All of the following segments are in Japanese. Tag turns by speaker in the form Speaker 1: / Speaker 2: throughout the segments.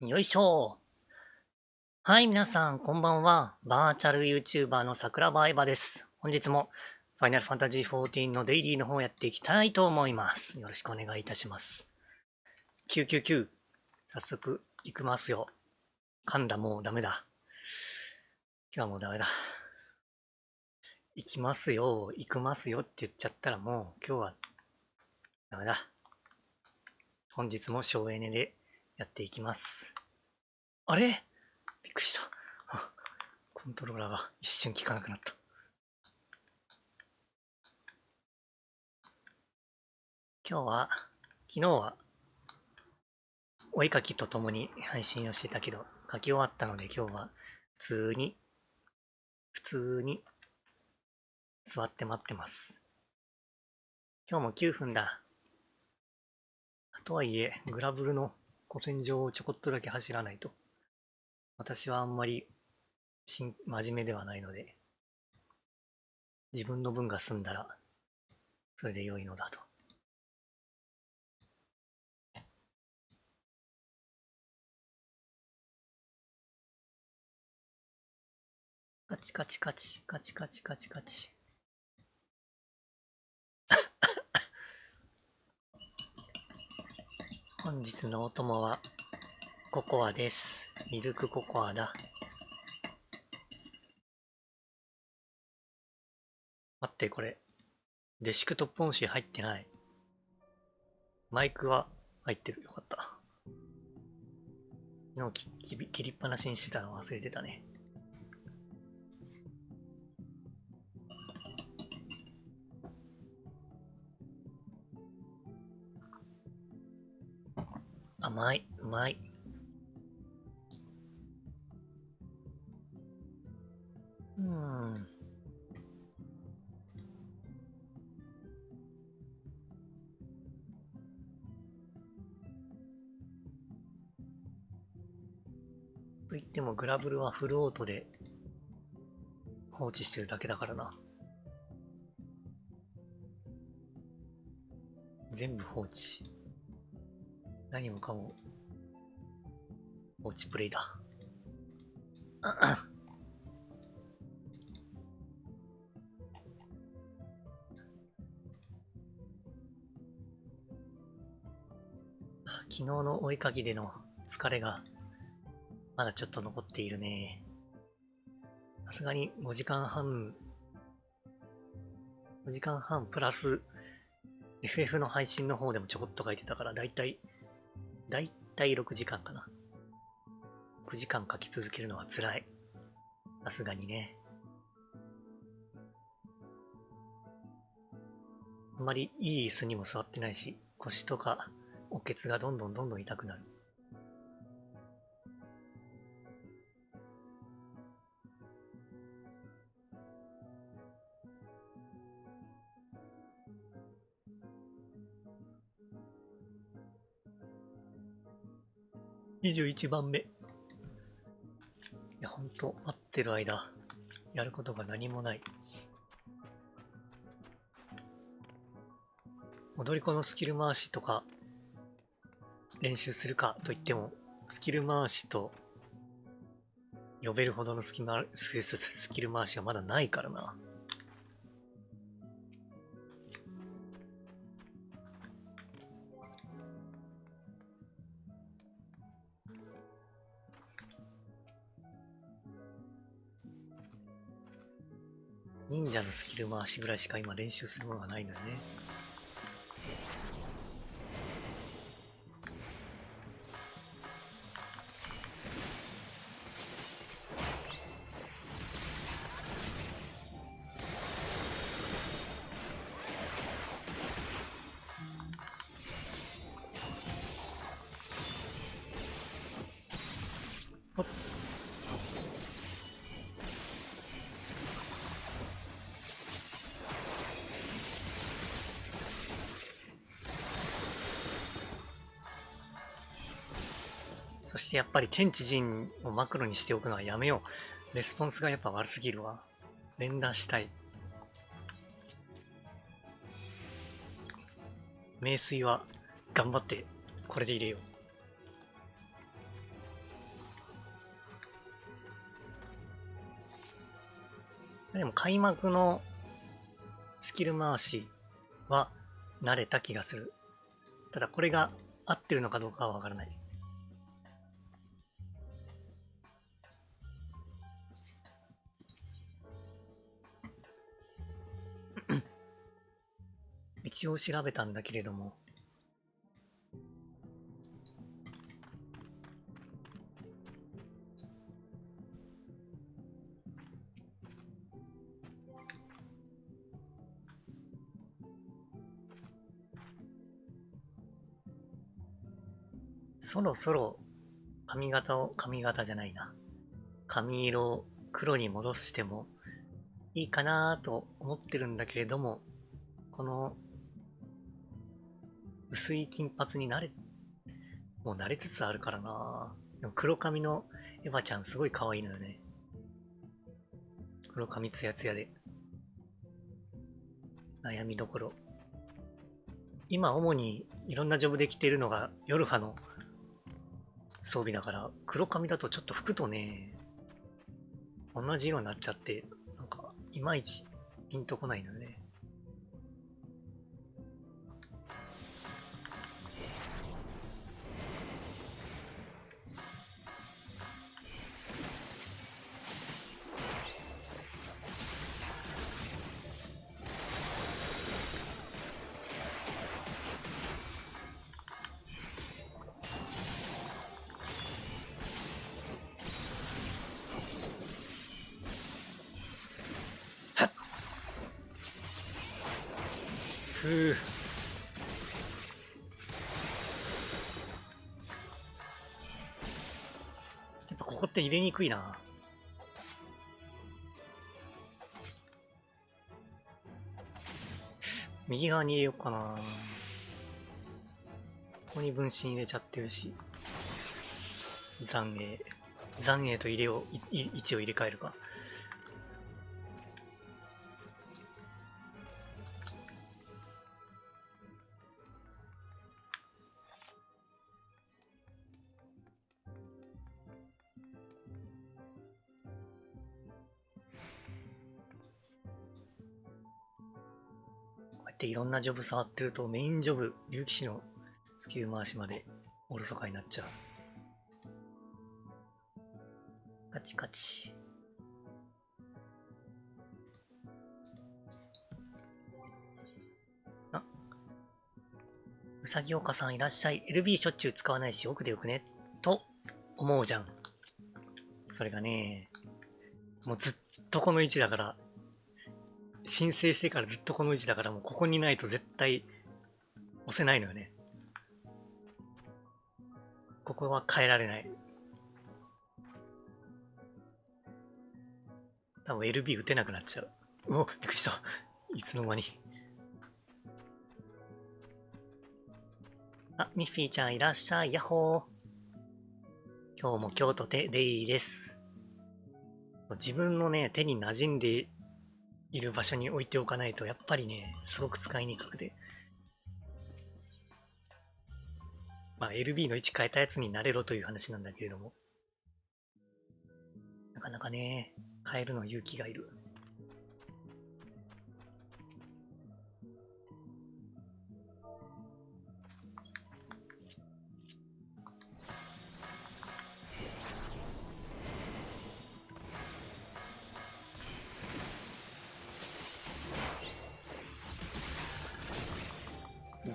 Speaker 1: よいしょ。はい、皆さん、こんばんは。バーチャル YouTuber の桜庭エヴァです。本日も、ファイナルファンタジー14のデイリーの方をやっていきたいと思います。よろしくお願いいたします。999。早速、行きますよ。噛んだ、もうダメだ。今日はもうダメだ。行きますよ、行きますよって言っちゃったらもう、今日はダメだ。本日も省エネでやっていきます。あれびっくりした。コントローラーが一瞬効かなくなった。今日は、昨日はお絵かきとともに配信をしてたけど、書き終わったので今日は普通に座って待ってます。今日も9分だ。とはいえ、グラブルの古戦場をちょこっとだけ走らないと。私はあんまり真面目ではないので、自分の分が済んだら、それで良いのだと。カチカチカチ、カチカチカチカチ。本日のお供は、ココアです。ミルクココアだ。待って、これ、デシクトップ音声入ってない。マイクは入ってる。よかった。昨日切りっぱなしにしてたの忘れてたね。甘い、うまい。と言ってもグラブルはフルオートで放置してるだけだからな。全部放置。何もかも放置プレイだ。昨日の追いかけでの疲れがまだちょっと残っているね。さすがに5時間半プラス FF の配信の方でもちょこっと書いてたからだいたい6時間かな。6時間書き続けるのは辛い。さすがにね。あんまりいい椅子にも座ってないし、腰とかおけつがどんどん痛くなる。21番目。いや、ほんと、待ってる間、やることが何もない。踊り子のスキル回しとか練習するかといっても、スキル回しと呼べるほどのスキル回しはまだないからな。忍者のスキル回しぐらいしか今練習するものがないのよね。そしてやっぱり天地人をマクロにしておくのはやめよう。レスポンスがやっぱ悪すぎるわ。連打したい。名水は頑張ってこれで入れよう。でも開幕のスキル回しは慣れた気がする。ただこれが合ってるのかどうかはわからない。一応調べたんだけれども、そろそろ髪型じゃないな。髪色を黒に戻してもいいかなと思ってるんだけれども、この薄い金髪にもう慣れつつあるからな。でも黒髪のエヴァちゃんすごい可愛いのよね。黒髪ツヤツヤで。悩みどころ。今主にいろんなジョブで着てるのがヨルハの装備だから、黒髪だとちょっと服とね、同じ色になっちゃって、なんか、いまいちピンとこないのよね。ふぅ。やっぱここって入れにくいな。右側に入れようかな。ここに分身入れちゃってるし。残影と入れを、位置を入れ替えるか。こうやっていろんなジョブ触ってるとメインジョブ、竜騎士のスキル回しまでおろそかになっちゃう。カチカチ。あ、うさぎおかさんいらっしゃい。LB しょっちゅう使わないし奥でよくね。と思うじゃん。それがね、もうずっとこの位置だから、申請してからずっとこの位置だから、もうここにないと絶対押せないのよね。ここは変えられない。多分 LB 打てなくなっちゃう。お、びっくりした。いつの間に。あ、ミッフィーちゃんいらっしゃい。やっほー。今日も京都でデイです。自分のね、手に馴染んでいる場所に置いておかないと、やっぱりね、すごく使いにくくて。まあ、LB の位置変えたやつになれろという話なんだけれども。なかなかね、変えるの勇気がいる。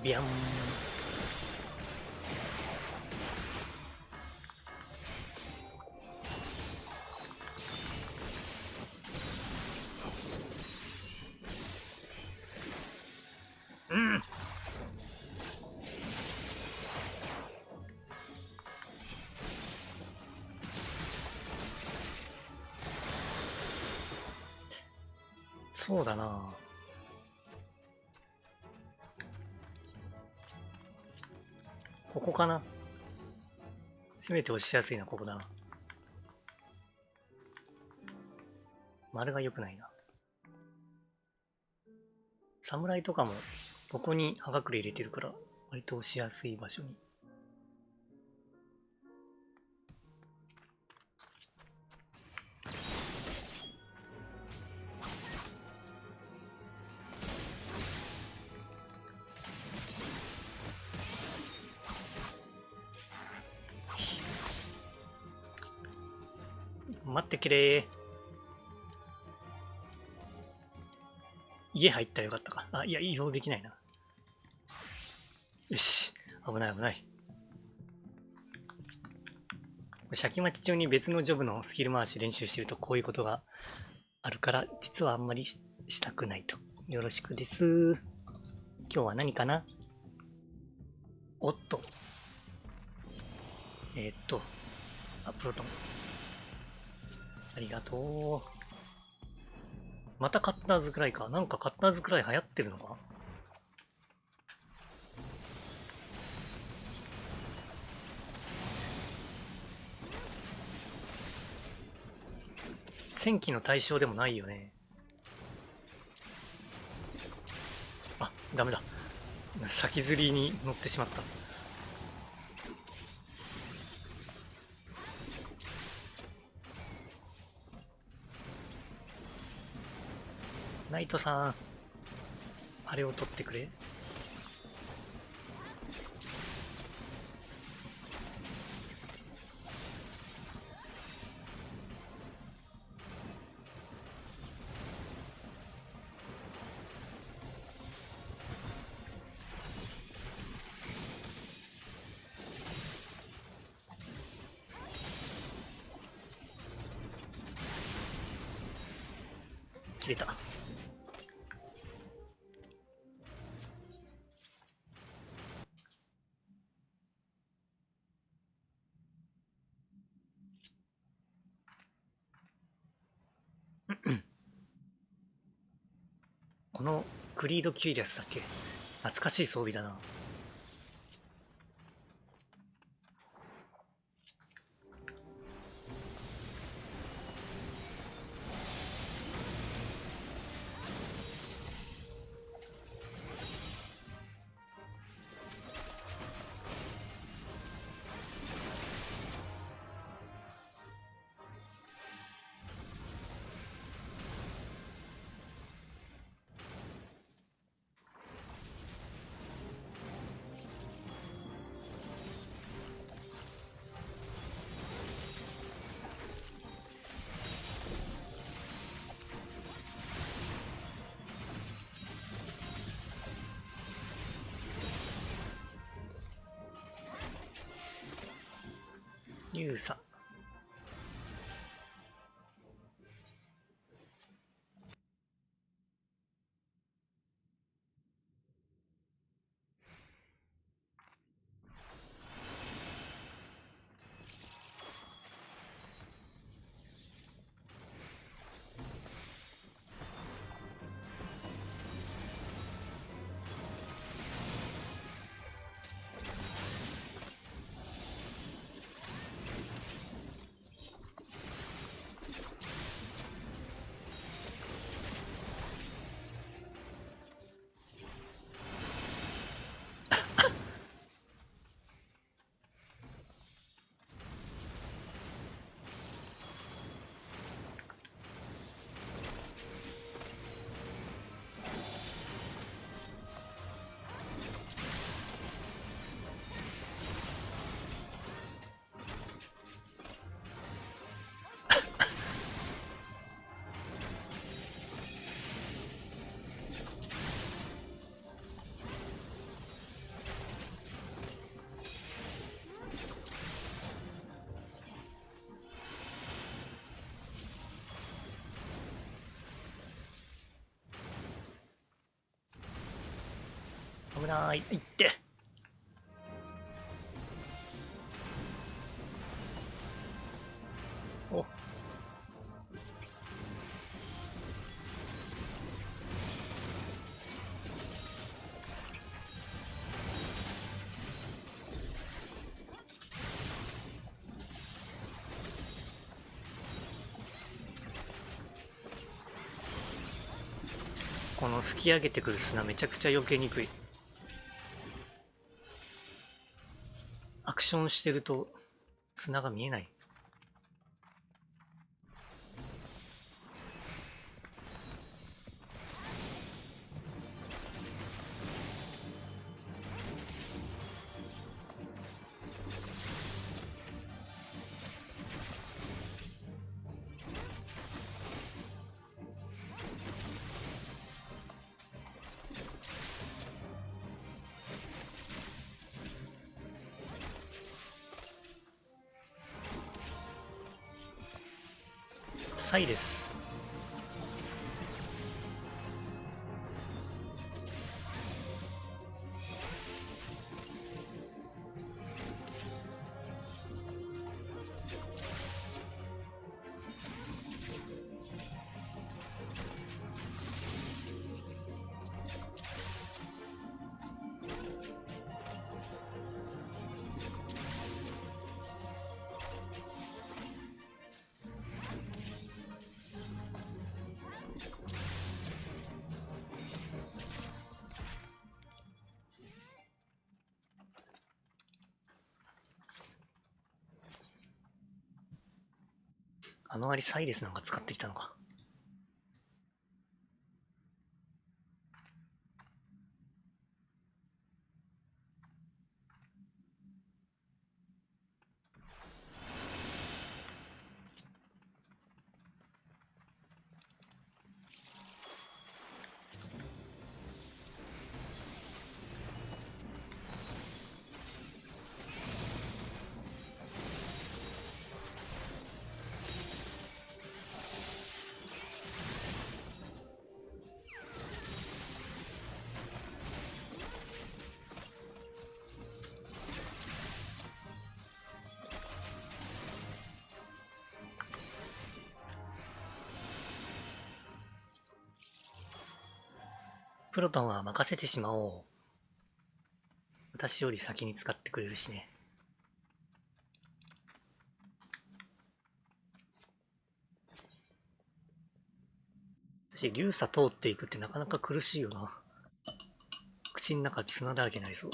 Speaker 1: ビャン。うん。そうだな。ここかな。せめて押しやすいな、ここだな。丸が良くないな。侍とかも、ここに葉隠れ入れてるから、割と押しやすい場所に。待ってくれー。家入ったらよかったか。あ、いや、移動できないな。よし。危ない危ない。シャキ待ち中に別のジョブのスキル回し練習してるとこういうことがあるから、実はあんまりしたくないと。よろしくです。今日は何かな。おっと。プロトン。ありがとう。またカッターズくらいか。なんかカッターズくらい流行ってるのか。戦機の対象でもないよね。あ、ダメだ。先釣りに乗ってしまった。ナイトさん、あれを取ってくれ。切れた。このクリード・キュイリアスだっけ。懐かしい装備だな。ユーサ。危ない。いって。お。この吹き上げてくる砂めちゃくちゃ避けにくい。アクションしてると砂が見えない。サイです。あのアリサイレスなんか使ってきたのか。プロトンは任せてしまおう。私より先に使ってくれるしね。私、流砂通っていくってなかなか苦しいよな。口の中砂だらけになりそう。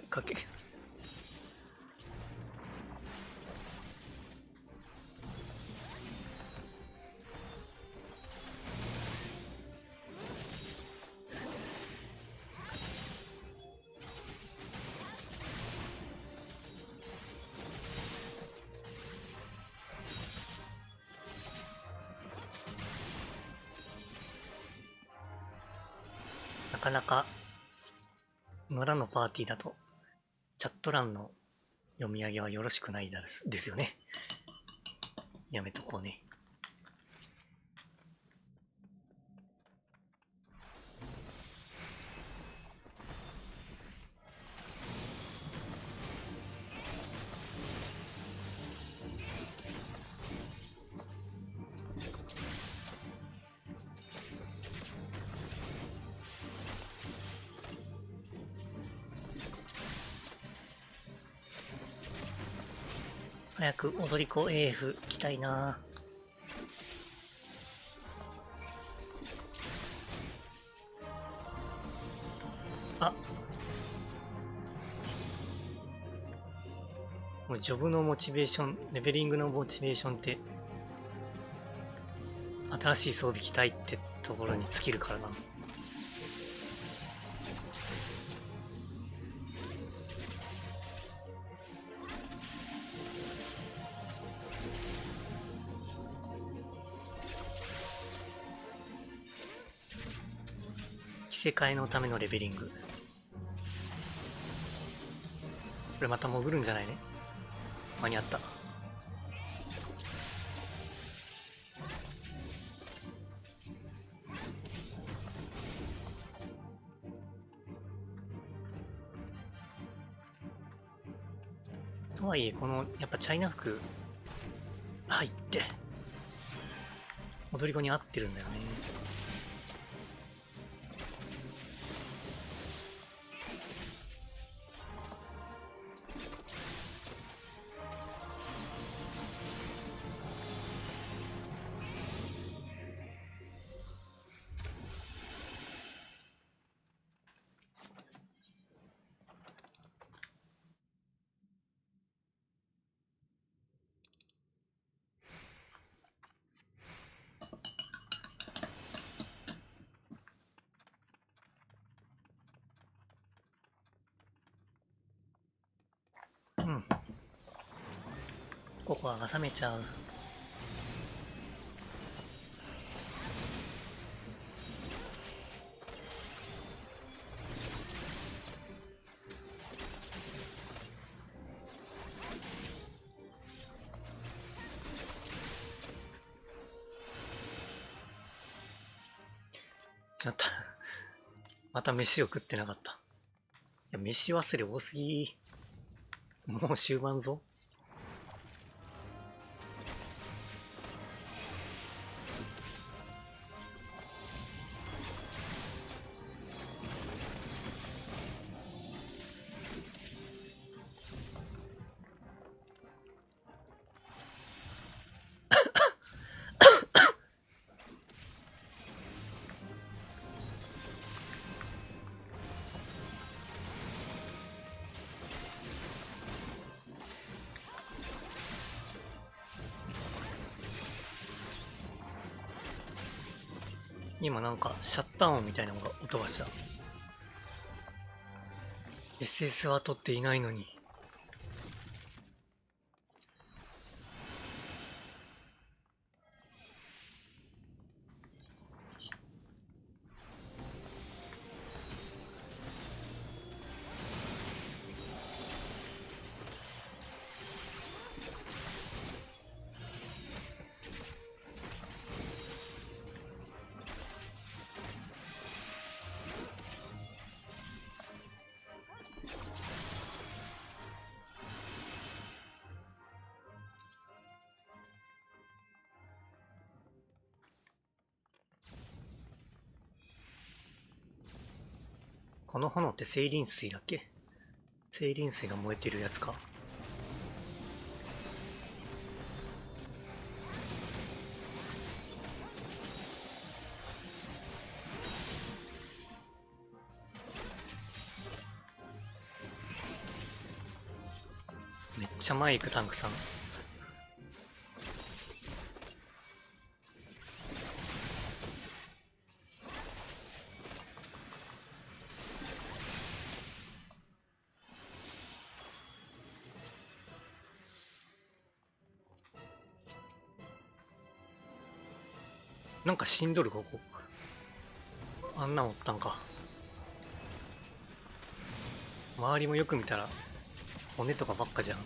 Speaker 1: かけ。なかなか村のパーティーだとチャット欄の読み上げはよろしくないですよね。やめとこうね。早く踊り子 AF 来たいな。あ、もうジョブのモチベーション、レベリングのモチベーションって新しい装備着たいってところに尽きるからな。着せ替えのためのレベリング。これまた潜るんじゃないね。間に合った。とはいえ、この、やっぱチャイナ服入って、踊り子に合ってるんだよね。ココアが冷めちゃう。ちょっとまた飯を食ってなかった。いや、飯忘れ多すぎ。もう終盤ぞ。今なんかシャッター音みたいなのが音がした。SS は取っていないのに。この炎って青リン水だっけ？青リン水が燃えてるやつか。めっちゃ前行くタンクさん。なんか死んどるここ。あんなんおったんか。周りもよく見たら骨とかばっかじゃん。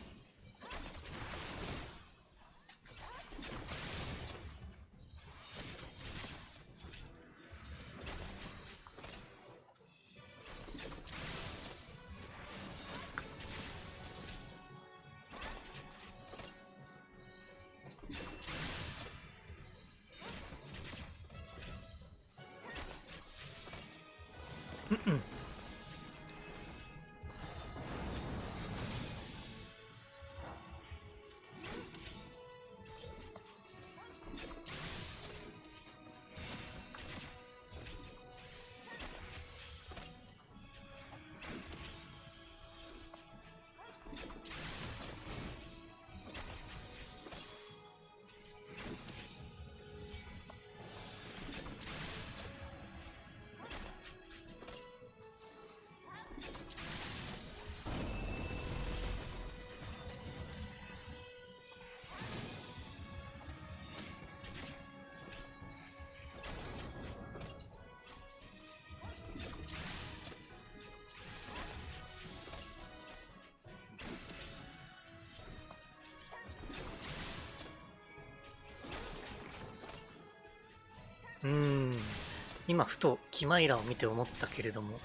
Speaker 1: 今ふとキマイラを見て思ったけれども、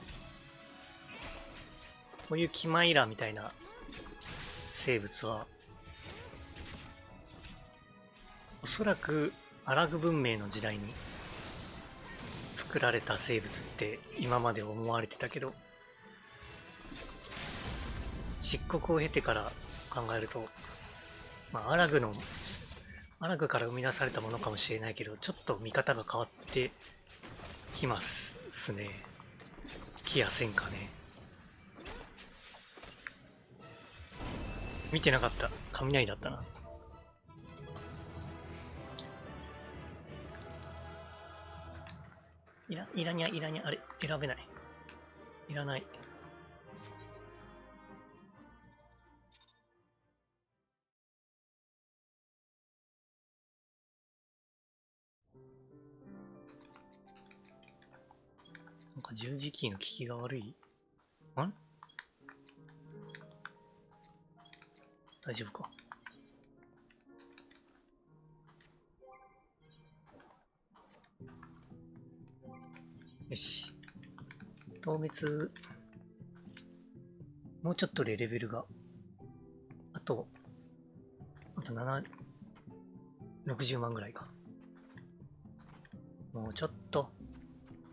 Speaker 1: こういうキマイラみたいな生物はおそらくアラグ文明の時代に作られた生物って今まで思われてたけど、漆黒を経てから考えると、アラグから生み出されたものかもしれないけど、ちょっと見方が変わってきますね。来やせんかね。見てなかった。雷だったな。いらにゃ、あれ、選べない。いらない。か十字キーの効きが悪い？大丈夫か？よし。透滅、もうちょっとでレベルが、あと7、60万ぐらいか。もうちょっと、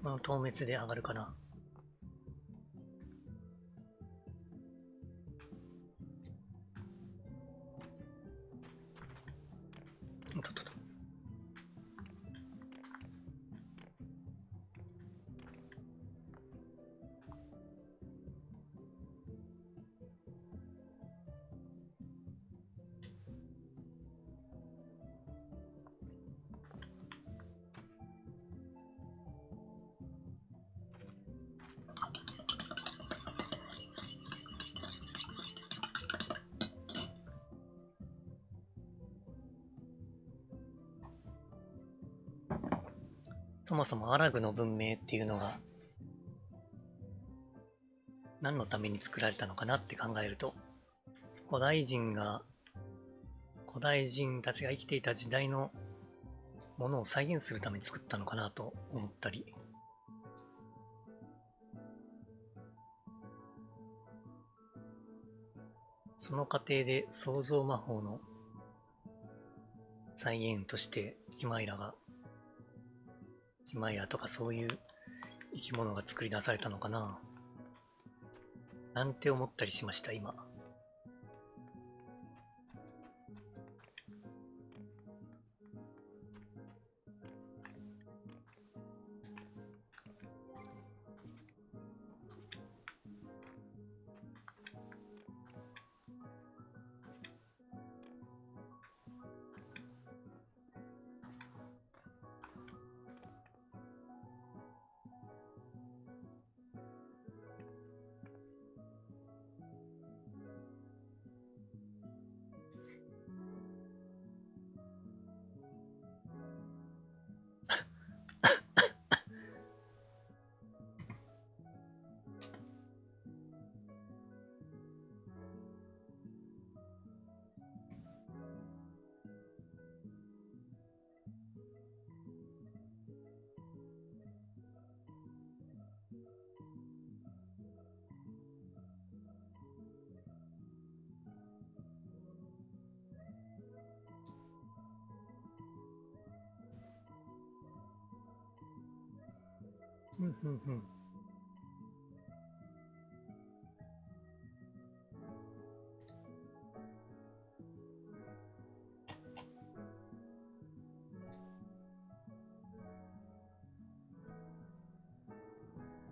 Speaker 1: この透滅で上がるかな。おっとっとっと。そもそもアラグの文明っていうのが何のために作られたのかなって考えると、古代人たちが生きていた時代のものを再現するために作ったのかなと思ったり、その過程で創造魔法の再現としてキマイラとかそういう生き物が作り出されたのかななんて思ったりしました、今。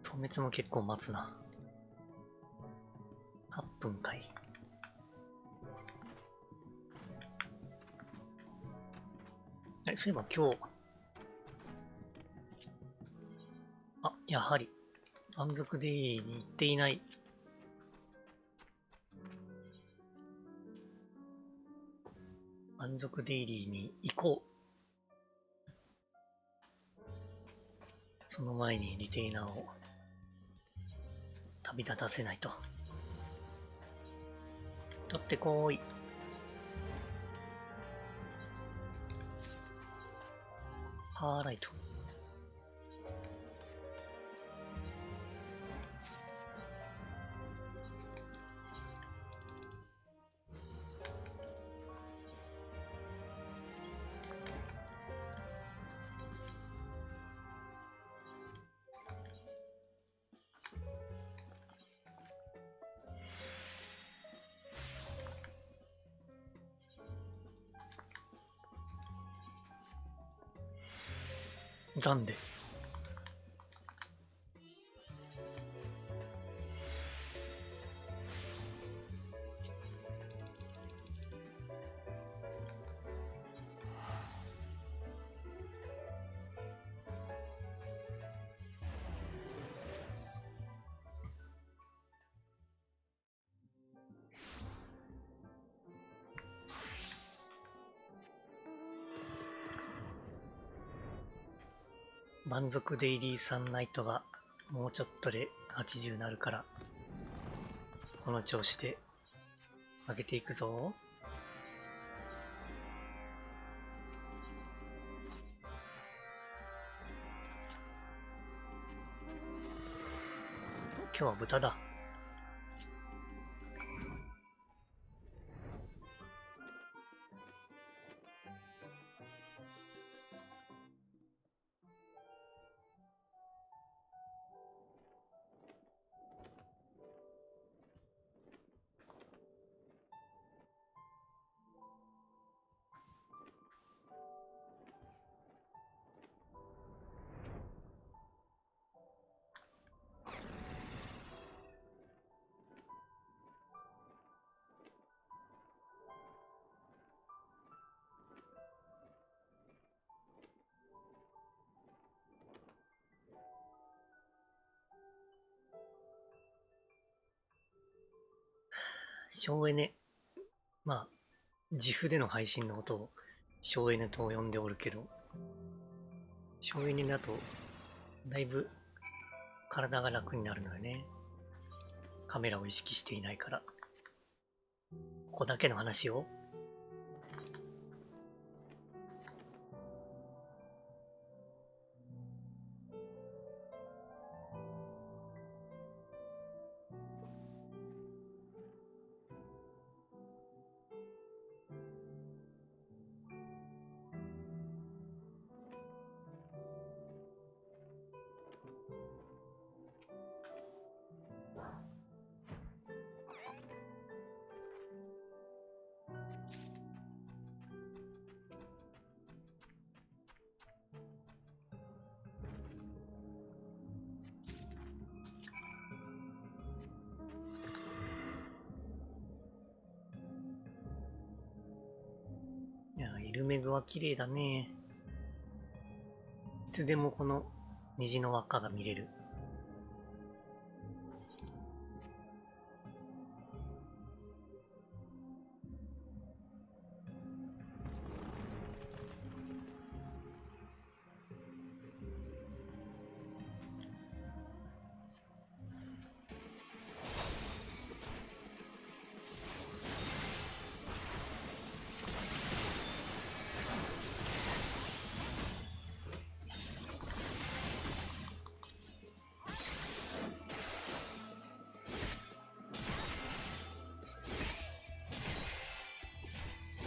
Speaker 1: 透滅も結構待つな。8分かい。そういえば今日、やはり、満足デイリーに行っていない。満足デイリーに行こう。その前にリテイナーを旅立たせないと。取ってこーい。パーライト。残で。満足デイリーサンナイトがもうちょっとで80になるから、この調子で上げていくぞ。今日は豚だ。省エネ。まあ、自負での配信のことを省エネと呼んでおるけど、省エネだとだいぶ体が楽になるのよね。カメラを意識していないから。ここだけの話を。いや、イルメグは綺麗だね。いつでもこの虹の輪っかが見れる。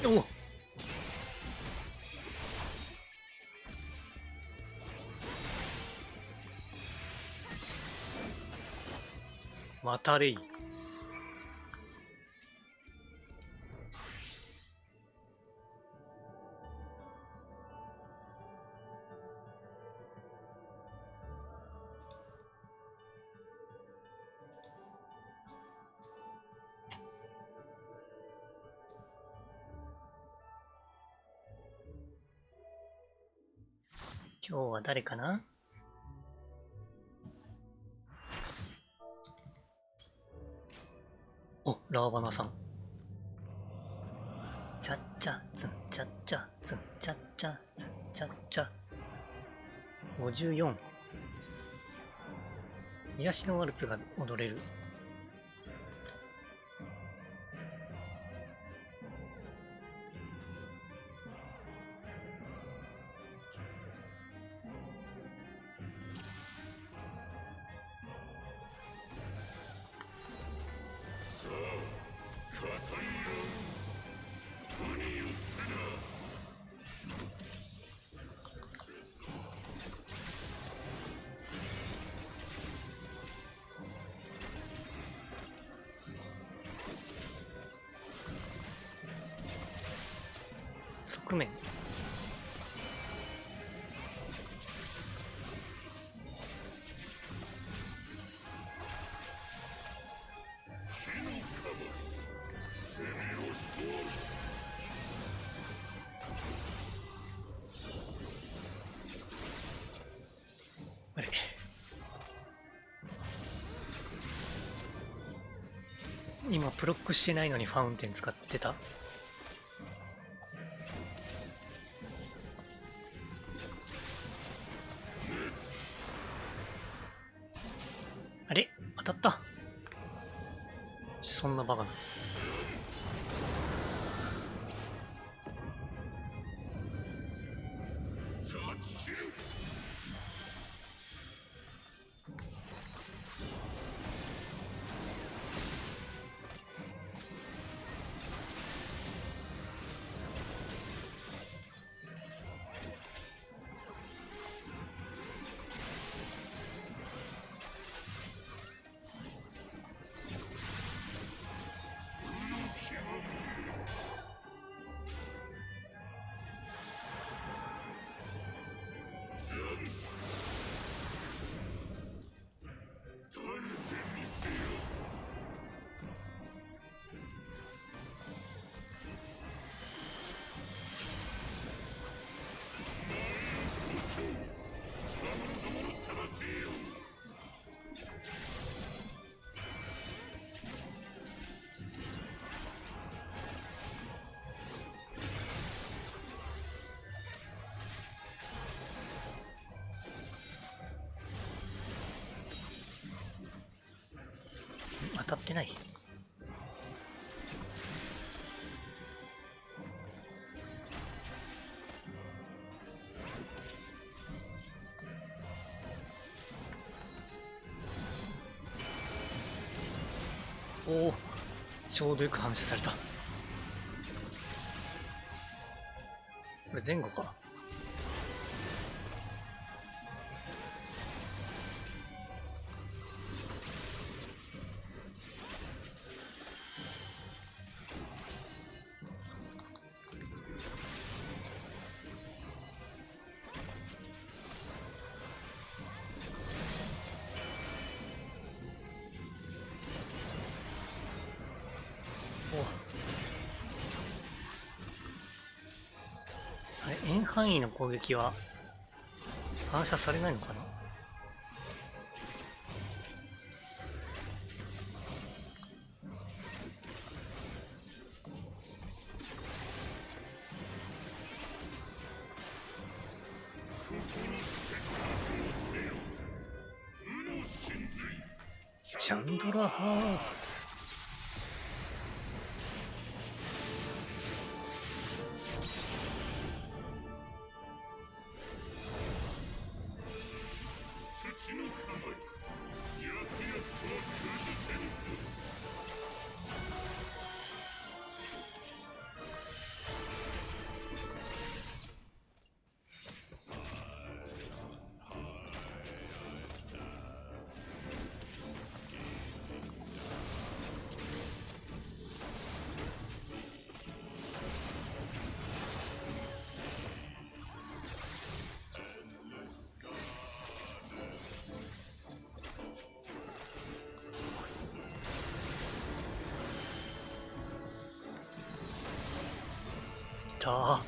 Speaker 1: おっ、またレイ。今日は誰かな。お、ラーバナさん。チャッチャツンチャッチャツンチャッチャツンチャッチャ。54。癒しのワルツが踊れる。側面。あれ、今プロックしてないのにファウンテン使ってた。当たった。そんなバカな。当たってない。おお、ちょうどよく反射された。これ前後か。あれ、円範囲の攻撃は反射されないのかな。チャンドラハース。た。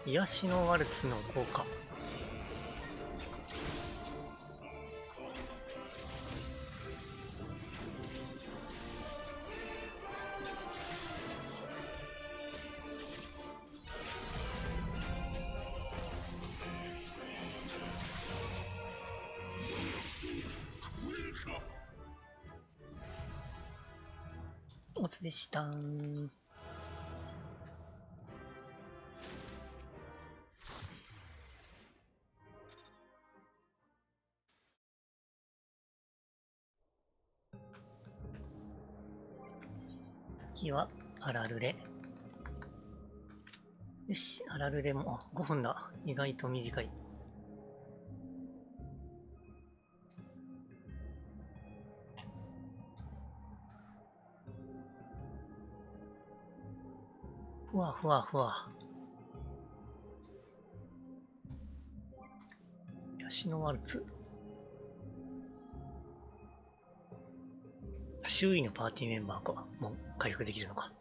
Speaker 1: 癒しのワルツの効果。おつでした。次はアラルレ。よし、アラルレも、5分だ。意外と短い。ふわふわふわ。ヤシのワルツ。周囲のパーティーメンバーか。もう回復できるのか。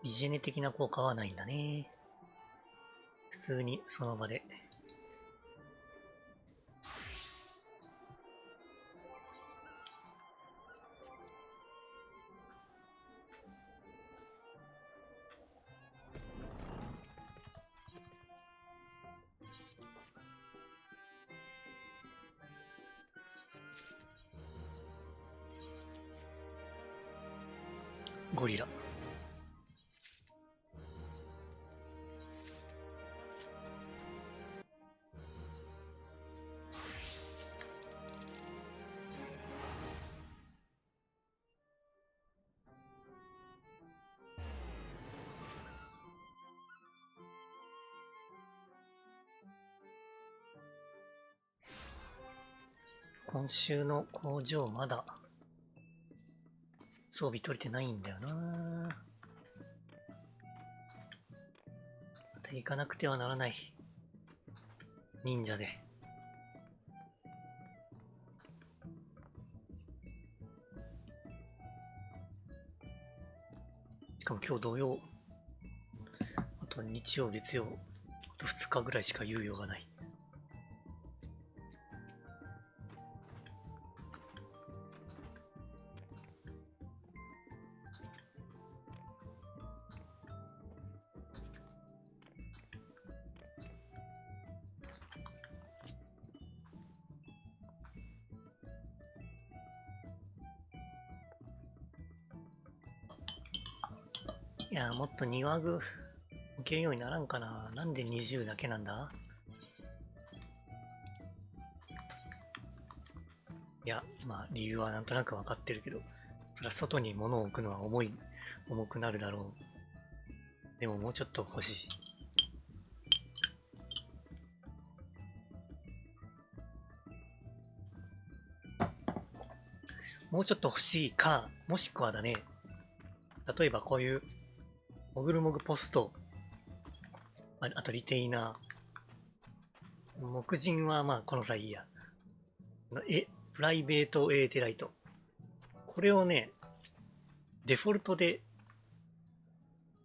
Speaker 1: リジェネ的な効果はないんだね。普通にその場で。ゴリラ。今週の工場まだ装備取れてないんだよな。また行かなくてはならない。忍者で。しかも今日土曜。あと日曜、月曜。あと2日ぐらいしか猶予がない。いや、もっと庭具置けるようにならんかな。なんで20だけなんだ。いや、まあ理由はなんとなくわかってるけど、そりゃ外に物を置くのは重くなるだろう。でももうちょっと欲しい。もうちょっと欲しいか、もしくはだね、例えばこういうモグルモグポスト、あとリテイナー、木人はまあこの際いいや。プライベートエーテライト。これをね、デフォルトで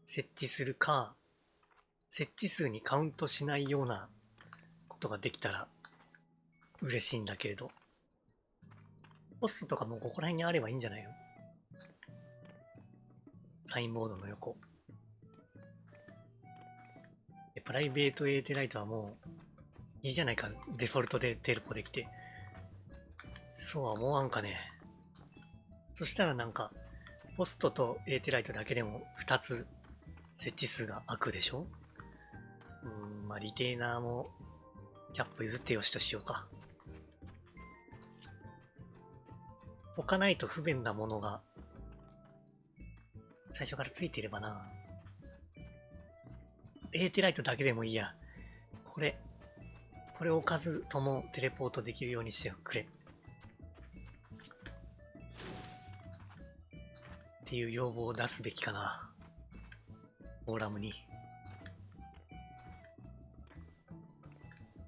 Speaker 1: 設置するか、設置数にカウントしないようなことができたら嬉しいんだけれど、ポストとかもここら辺にあればいいんじゃないの？サインボードの横。プライベートエーテライトはもういいじゃないか。デフォルトでテレポできて。そうは思わんかね。そしたらなんか、ポストとエーテライトだけでも2つ設置数が空くでしょ？まあリテイナーもキャップ譲ってよしとしようか。置かないと不便なものが最初からついていればな。エーテライトだけでもいいや。これ置かずともテレポートできるようにしてくれ。っていう要望を出すべきかな。フォーラムに。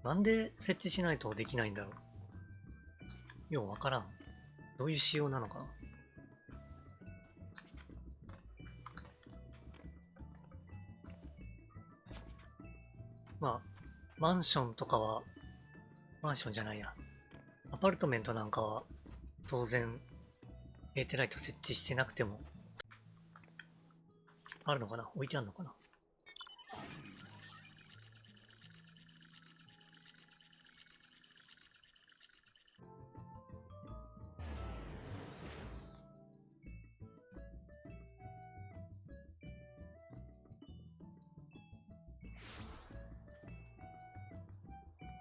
Speaker 1: なんで設置しないとできないんだろう。ようわからん。どういう仕様なのかな。まあ、マンションとかは、マンションじゃないや。アパルトメントなんかは、当然、エーテライト設置してなくても、あるのかな？置いてあるのかな？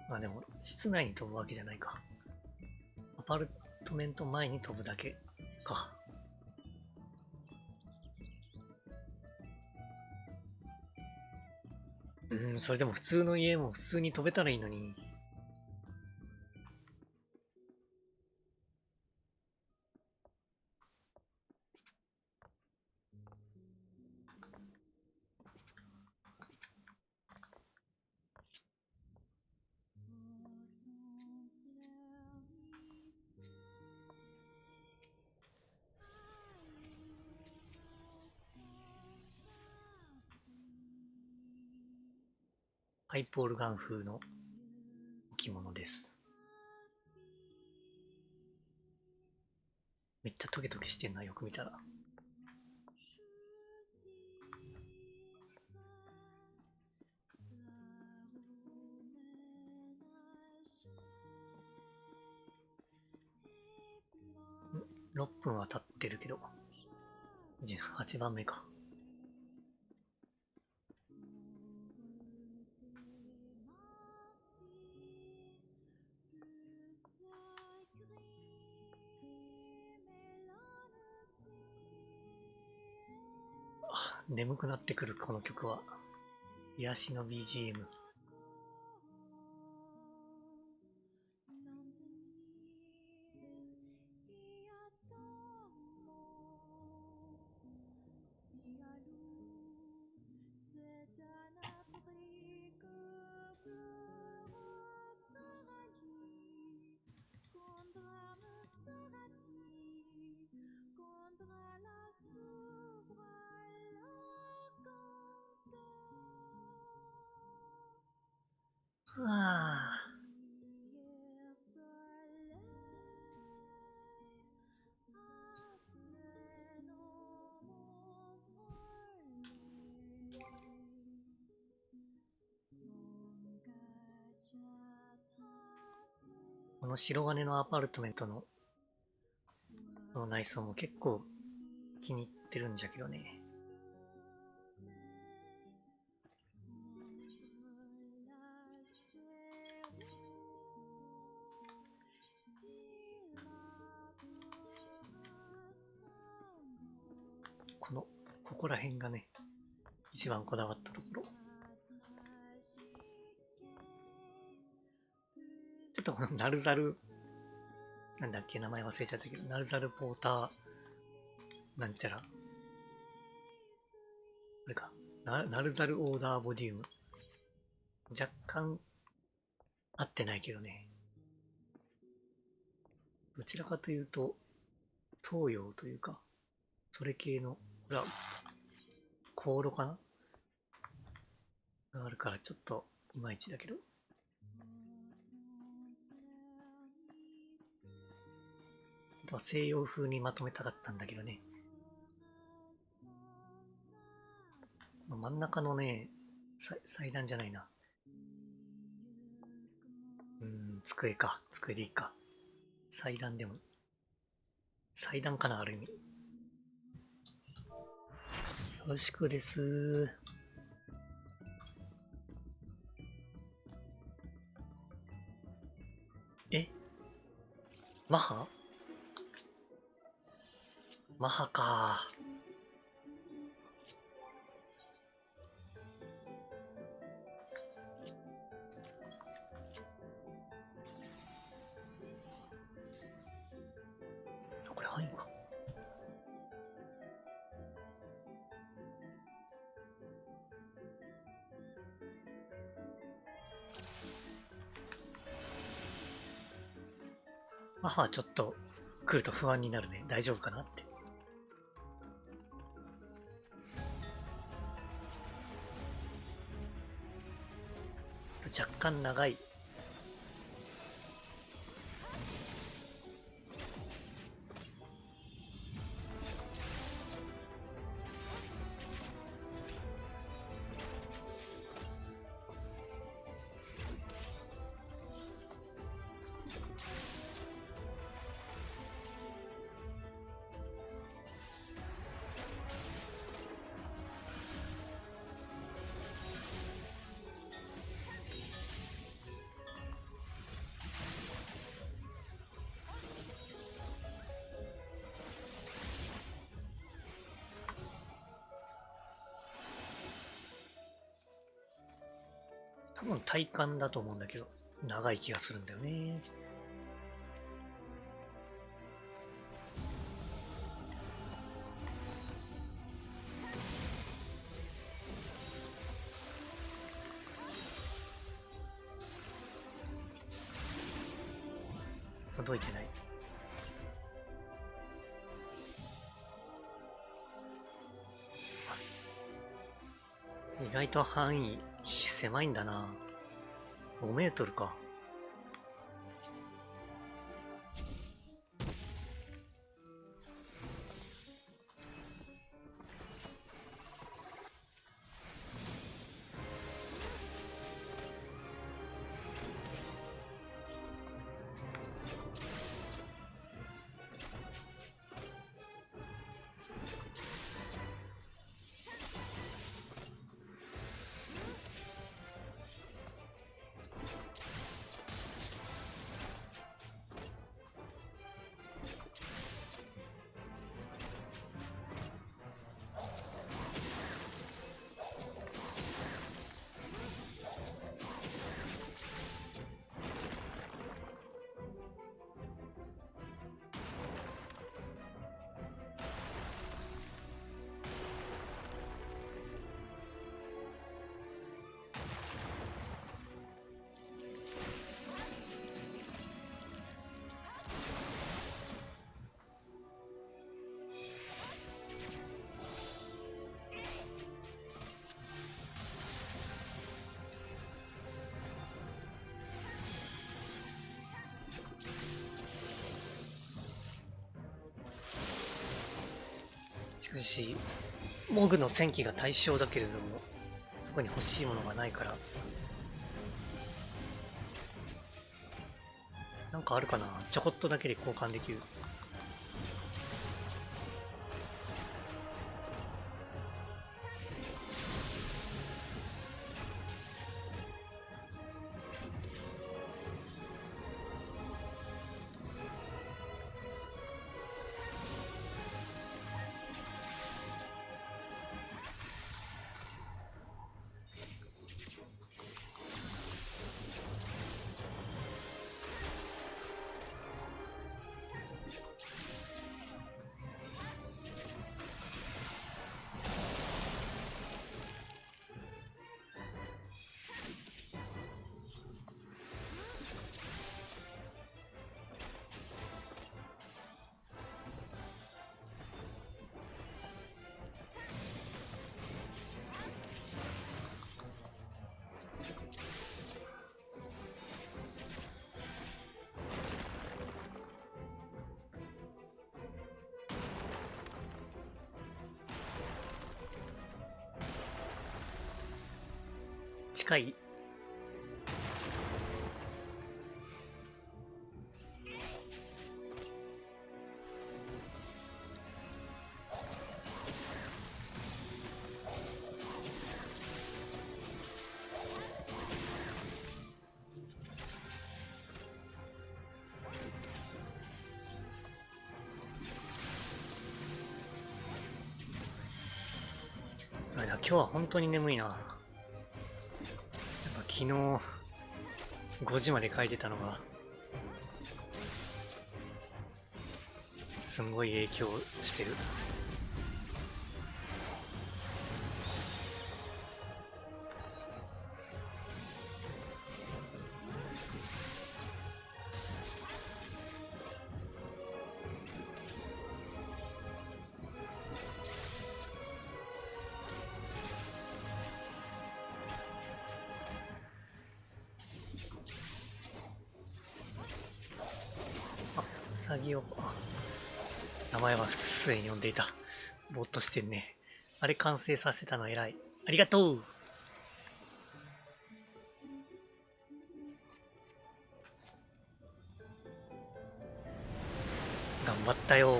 Speaker 1: まあでも、室内に飛ぶわけじゃないか。アパルトメント前に飛ぶだけか。それでも普通の家も普通に飛べたらいいのに。ハイポールガン風の置物です。めっちゃトゲトゲしてんな、よく見たら。6分は経ってるけど。8番目か。あ、眠くなってくる、この曲は。癒しの BGM。ああ。この白金のアパートメントのこの内装も結構気に入ってるんじゃけどね。ここら辺がね、一番こだわったところ。ちょっとこのナルザル、なんだっけ、名前忘れちゃったけど、ナルザルポーター、なんちゃら。これか。ナルザルオーダーボリューム。若干、合ってないけどね。どちらかというと、東洋というか、それ系の、これは、香炉かながあるからちょっと、いまいちだけど。あとは西洋風にまとめたかったんだけどね。真ん中のね、祭壇じゃないな。机か。机でいいか。祭壇でも。祭壇かな、ある意味。よろしくです。えマハマハか。これ範囲か。マハはちょっと来ると不安になるね。大丈夫かなって。若干長い。多分体感だと思うんだけど、長い気がするんだよね。届いてない。意外と範囲狭いんだな。5メートルか。しかし、モグの戦機が対象だけれども、特に欲しいものがないから。なんかあるかな、ちょこっとだけで交換できる。近い。あれだ、今日は本当に眠いな。やっぱ昨日5時まで書いてたのがすんごい影響してる。ウサギを、名前はすでに呼んでいた。ぼーっとしてんね。あれ完成させたの偉い。ありがとう。頑張ったよ。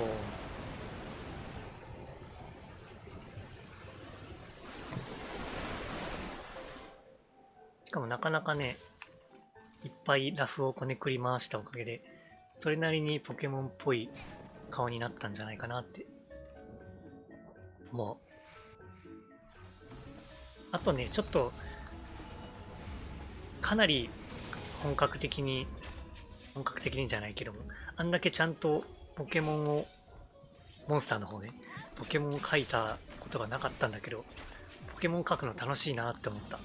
Speaker 1: しかもなかなかね、いっぱいラフをこねくり回したおかげで、それなりにポケモンっぽい顔になったんじゃないかなって思う。あとね、ちょっと、かなり本格的にじゃないけども、あんだけちゃんとポケモンを、モンスターの方ね、ポケモンを描いたことがなかったんだけど、ポケモン描くの楽しいなって思った。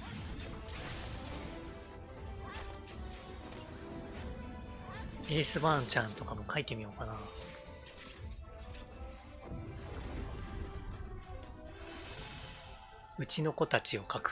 Speaker 1: エースバーンちゃんとかも描いてみようかな。うちの子たちを描く。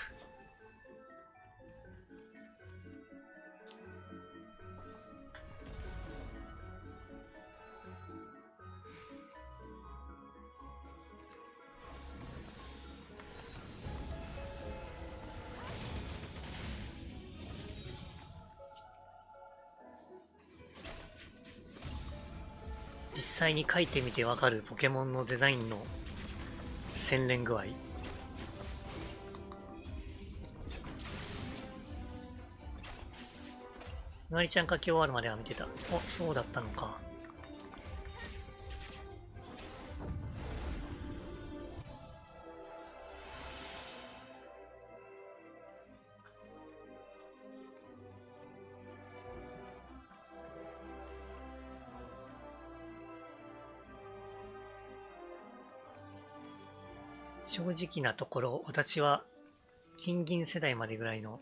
Speaker 1: 実際に描いてみてわかるポケモンのデザインの洗練具合。まりちゃん描き終わるまでは見てた。お、そうだったのか。正直なところ、私は金銀世代までぐらいの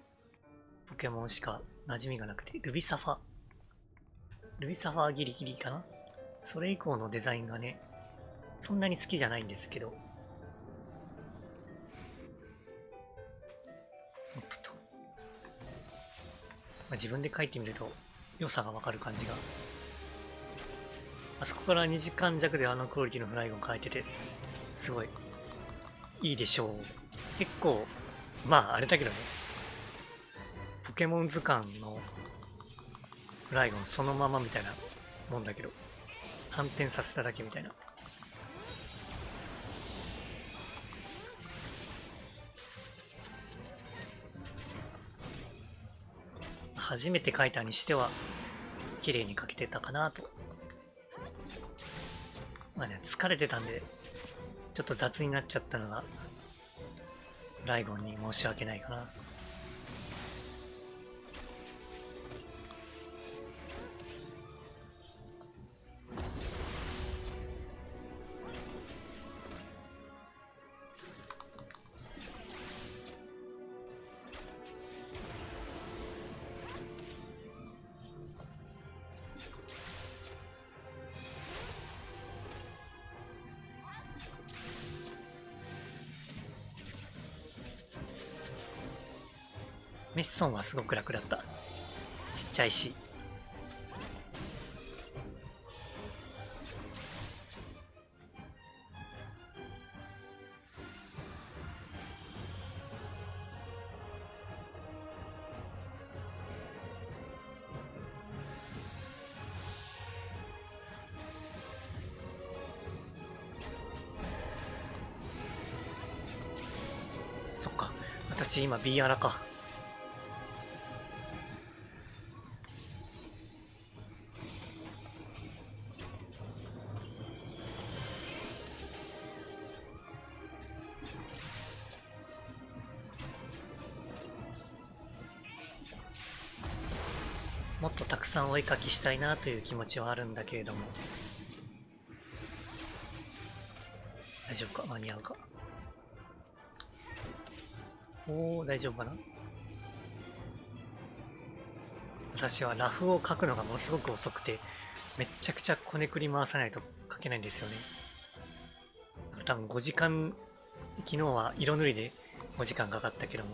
Speaker 1: ポケモンしか馴染みがなくて、ルビサファ。ルビサファギリギリかな。それ以降のデザインがね、そんなに好きじゃないんですけど。おっと、自分で描いてみると良さがわかる感じが。あそこから2時間弱であのクオリティのフライゴン描いてて、すごいいいでしょう。結構、まああれだけどね、ポケモン図鑑のフライゴンそのままみたいなもんだけど、反転させただけみたいな。初めて描いたにしては綺麗に描けてたかなと。まあね、疲れてたんでちょっと雑になっちゃったのがフライゴンに申し訳ないかな。メッソンはすごく楽だった。ちっちゃいし。そっか、私今 B アラか。もっとたくさんお絵かきしたいなという気持ちはあるんだけれども、大丈夫か、間に合うか。おー、大丈夫かな。私はラフを描くのがものすごく遅くて、めっちゃくちゃこねくり回さないと描けないんですよね。多分5時間、昨日は色塗りで5時間かかったけども、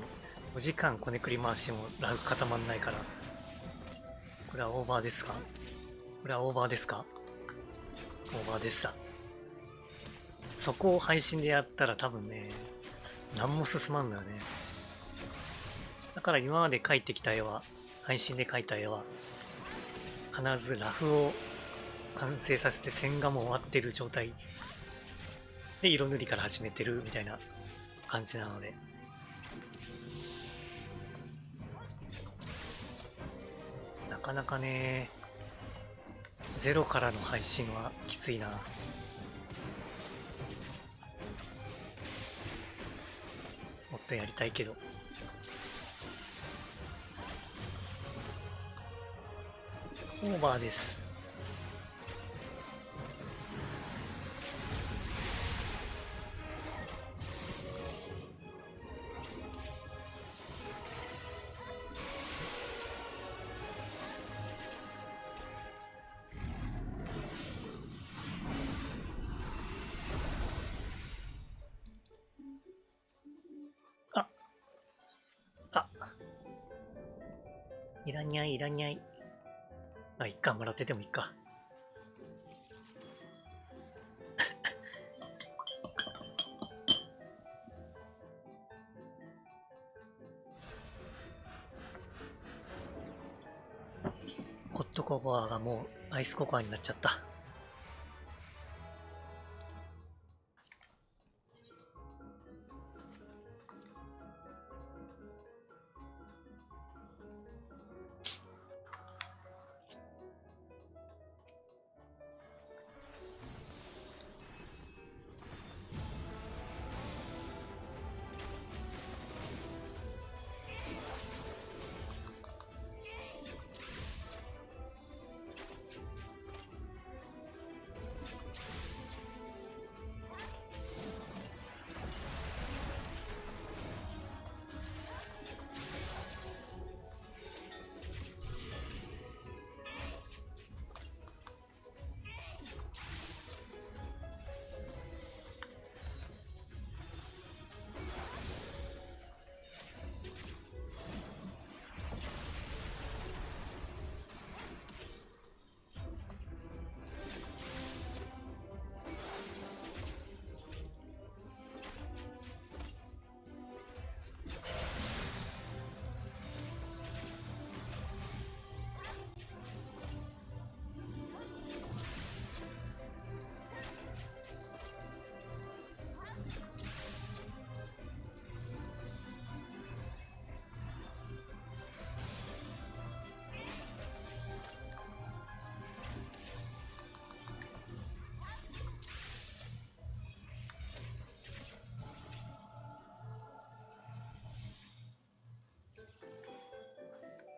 Speaker 1: 5時間こねくり回してもラフ固まんないから、これはオーバーですか？これはオーバーですか？オーバーですさ。そこを配信でやったら多分ね、何も進まんのよね。だから今まで描いてきた絵は、配信で描いた絵は、必ずラフを完成させて線画も終わってる状態で色塗りから始めてるみたいな感じなので、なかなかね、ゼロからの配信はきついな。もっとやりたいけど。オーバーです。あ、あ、いらにゃい、いらにゃい。あ、いっか、もらっててもいいか。ホットココアがもうアイスココアになっちゃった。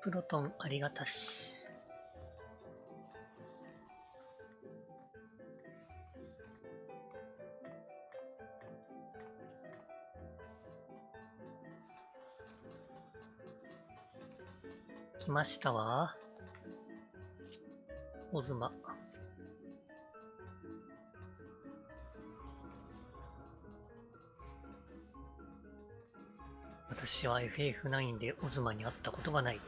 Speaker 1: プロトンありがたし。来ましたわ。オズマ。私は FF9 でオズマに会ったことがない。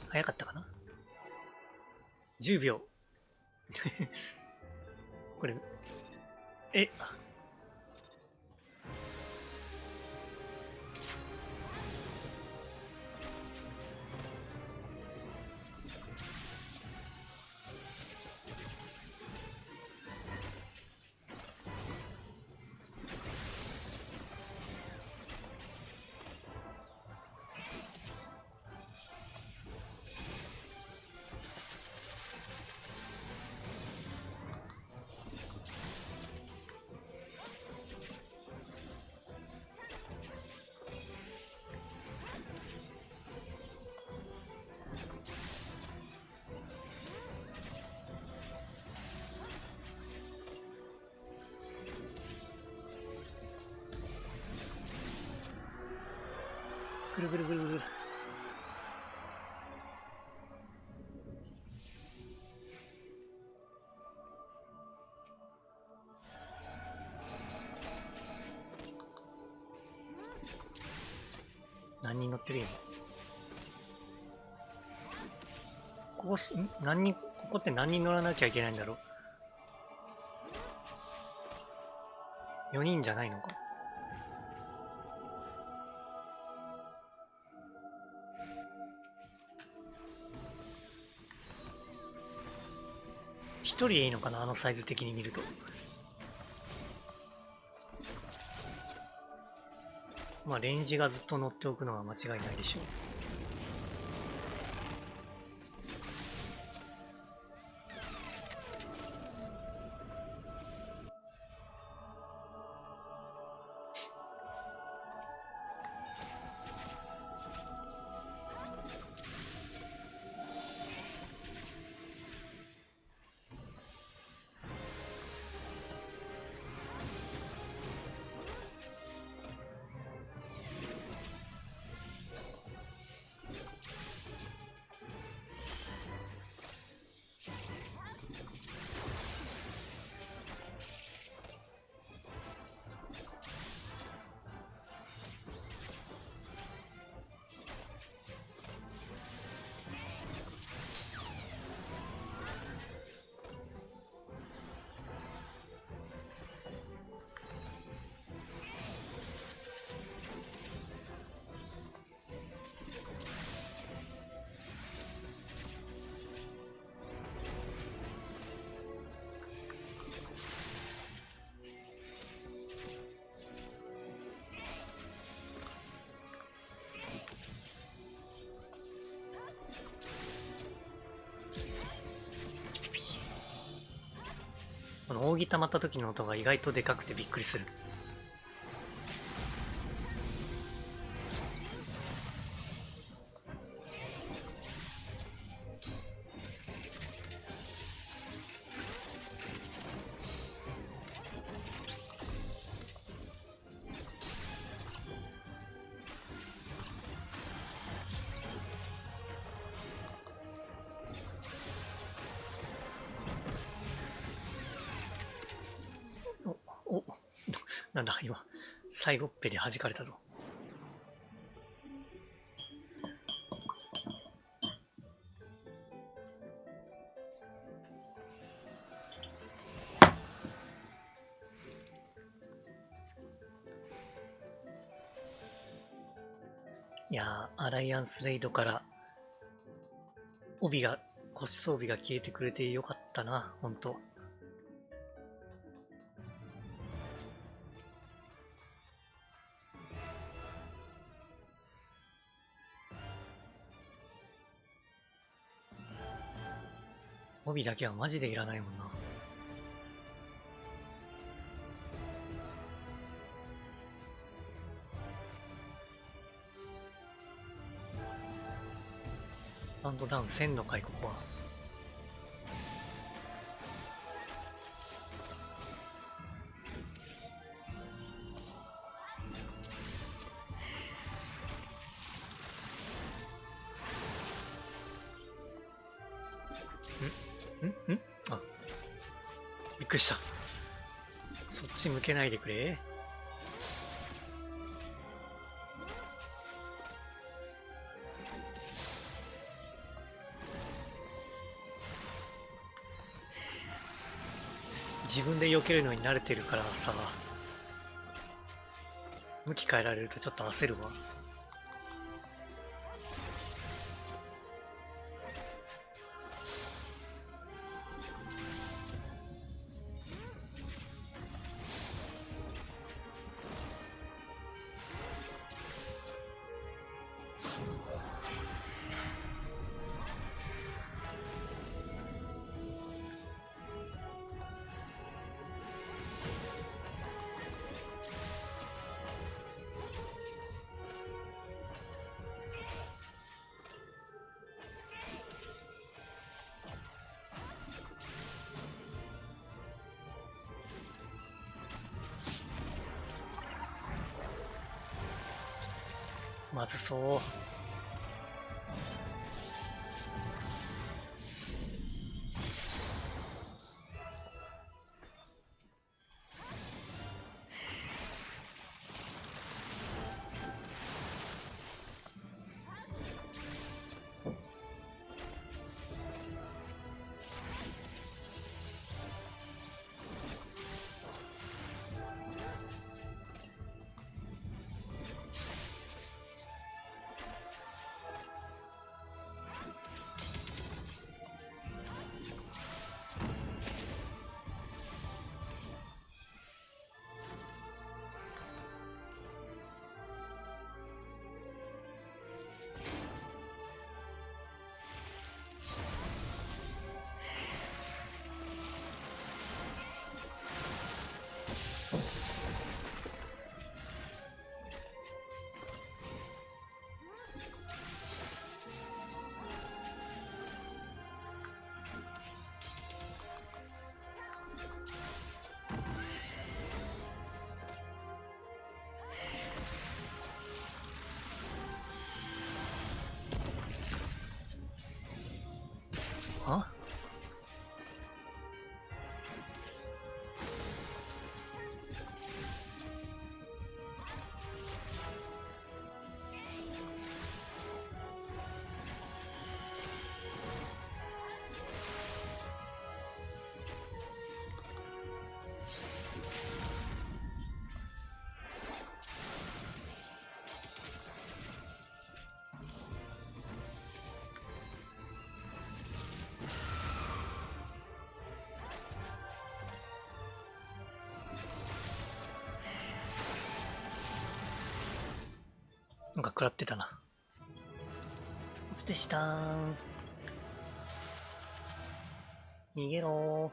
Speaker 1: 早かったかな ?10 秒。これ、え、ぐるぐるぐるぐる。何人乗ってる今。ここ何人、ここって何人乗らなきゃいけないんだろう。4人じゃないのか。1人でいいのかな、あのサイズ的に見ると。まあレンジがずっと乗っておくのは間違いないでしょう。この扇溜まった時の音が意外とでかくてびっくりする。お、なんだ今、最後っぺで弾かれたぞ。いやー、アライアンスレイドから腰装備が消えてくれてよかったな、ほんと。帯だけはマジでいらないもんな。カウントダウン1000の回、ここは。んあ、びっくりした。そっち向けないでくれ。自分で避けるのに慣れてるからさ、向き変えられるとちょっと焦るわ。まずそう。あ、なんか食らってたな。おつでしたー。逃げろ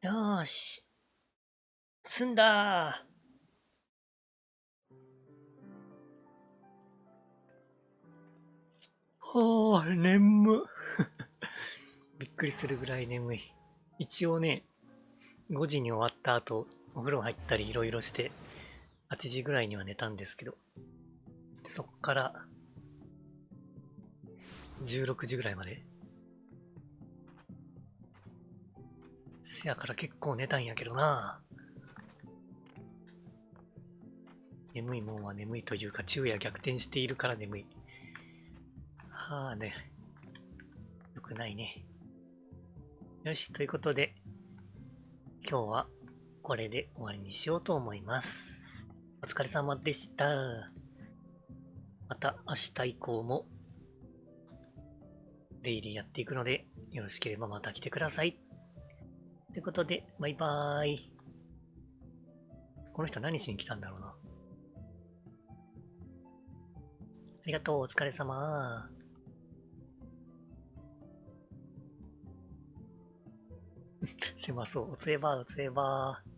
Speaker 1: ー。よーし。済んだー。はぁ、眠びっくりするぐらい眠い。一応ね、5時に終わった後、お風呂入ったりいろいろして、8時ぐらいには寝たんですけど、そっから16時ぐらいまで。せやから結構寝たんやけどな。眠いもんは眠いというか、昼夜逆転しているから眠い。はあね。よくないね。よし、ということで、今日はこれで終わりにしようと思います。お疲れ様でした。また明日以降もデイリーやっていくので、よろしければまた来てください。ということで、バイバーイ。この人何しに来たんだろうな。ありがとう、お疲れ様。狭そう。おつえばー、おつえばー。